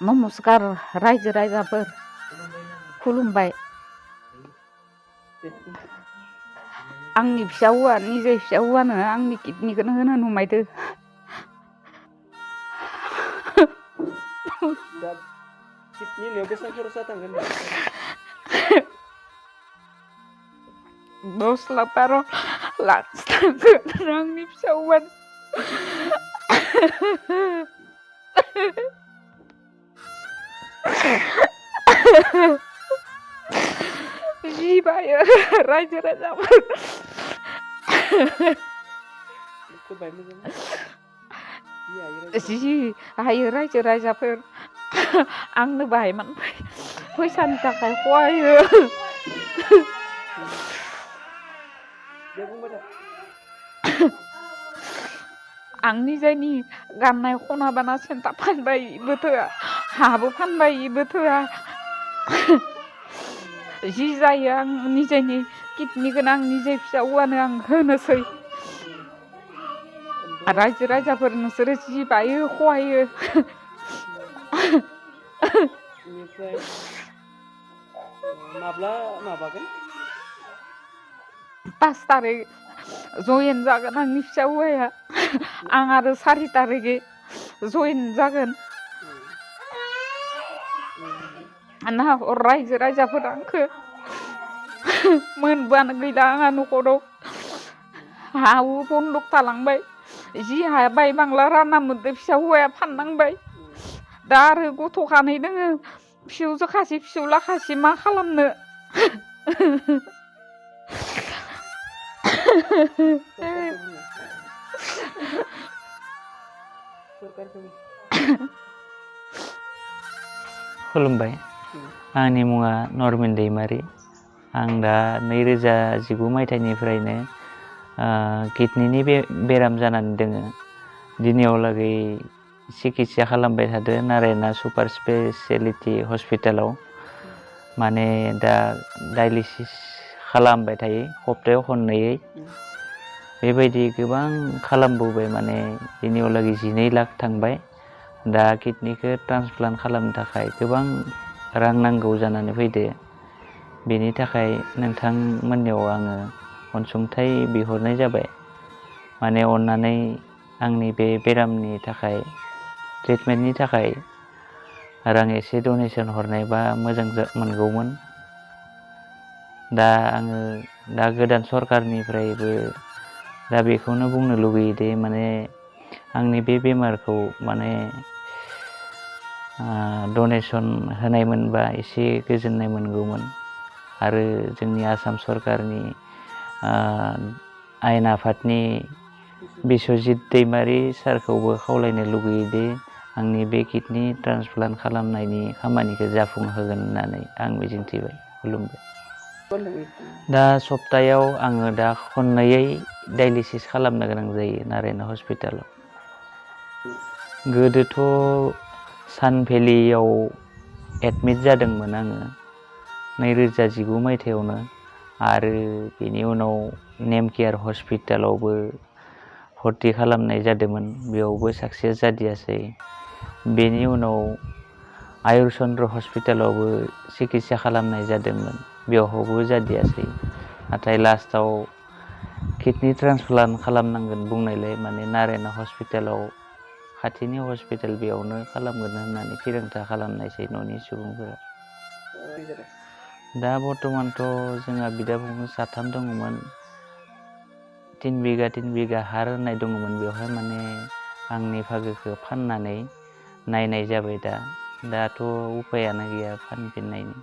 नमस्कार रायजो राजाफोर खुलुमबाय। आंनि फिसा हौवा निजे फिसा हौवानो आंनि किडनिखौनो होनो नुमायदो। दा किडनि होनायाव बेसेबां खरसा थांगोन? 10 लाख 12 लाख थांगोन आंनि फिसा हौवानो। जि बायो रायजो राजाफोर जि हायो रायजो राजाफोर आंनो बाहायमान फैसानि थाखाय खहायो। आंनि जायनि गाननाय खना बाना सेन्टा फानबाय इबो थोआ, हाबो फानबाय इबो थोआ। जि जायो आं निजेनि किडनिखौनो आं निजे फिसा हौवानो आं होनोसै। रायजो राजाफोर नोंसोरो जि बायो खहायो। बेनिफ्राय माब्ला माबागोन? 5 तारिख जयेन जागोन आंनि फिसा हौवाया। आं आरो 4 तारिखै जयेन जागोन। रायजो राजाफोरा आंखौ मोनबानो गैला आंहा न'खराव हा हु बन्दक थालांबाय। जि हाया बाय बांला रानना मोनदो फिसा हौवाया फाननांबाय। दा आरो गथ' खानै दोङो, फिसौजो खासि फिसौला खासि मा खालामनो। खुलुमबाय। आंनि मुङा नरमेन दैमारि। आं दा 2019 मायथाइनिफ्रायनो किडनिनि बेराम जानानै दोङो। दिनैयावलागै सिकित्सा खालामबाय थादो नारायना सुपार स्पेसियेलिटि हस्पिटालाव। माने दा डायलिसिस खालामबाय थायो सप्तायाव खननैयै। बेबायदि गोबां खालामबोबाय, माने दिनैयावलागै 12 लाख थांबाय। दा किडनिखौ ट्रान्सप्लान्ट खालामनो थाखाय गोबां रां नांगौ जानानै फैदो। बेनि थाखाय नोंथांमोननियाव आङो अनसुंथाइ बिहरनाय जाबाय। माने अननानै आंनि बे बेरामनि थाखाय ट्रिटमेन्टनि थाखाय रां एसे डनेसन हरनायबा मोजां मोनगौमोन। दा आङो दा गोदान सरकारनिफ्रायबो दा बेखौनो बुंनो लुगैयो दि माने आंनि बे बेमारखौ माने डनेसन होनायमोनबा एसे गोजोननाय मोनगौमोन। आरो जोंनि आसाम सरकारनि आयेन आफादनि बिस्वजित दैमारि सारखौबो खावलायनो लुगैयो दि आंनि बे किडनि ट्रान्सप्लान्ट खालामनायनि खामानिखौ जाफुंहोगोन होननानै आं मिजिंथिबाय। खुलुमबाय। दा सप्तायाव आङो दा खननैयै डायलिसिस खालामनो गोनां जायो नारायना हस्पिटालाव। गोदोथ' सानभेलियाव एडमिट जादोंमोन आङो 2019 मायथाइयावनो। आरो बेनि उनाव नेमकेयार हस्पिटालावबो भर्ति खालामनाय जादोंमोन, बेयावबो साक्सेस जादियासै। बेनि उनाव आयुर चन्द्र हस्पिटालावबो सिकित्सा खालामनाय जादोंमोन, बेवहायबो जादियासै। नाथाय लास्टाव किडनि ट्रान्सप्लान्ट खालामनांगोन बुंनायलाय माने नारायना हस्पिटालाव खाथिनि हस्पिटाल बेयावनो खालामगोन होननानै थिरांथा खालामनायसै न'नि सुबुंफोरा। दा बर्थमानथ' जोंहा बिदा फंबाय 3 दङमोन। 3 बिगा हा होननाय दङमोन। बेवहाय माने आंनि भागोखौ फाननानै नायनाय जाबाय। दाथ' उपायानो गैया फानफिननायनि।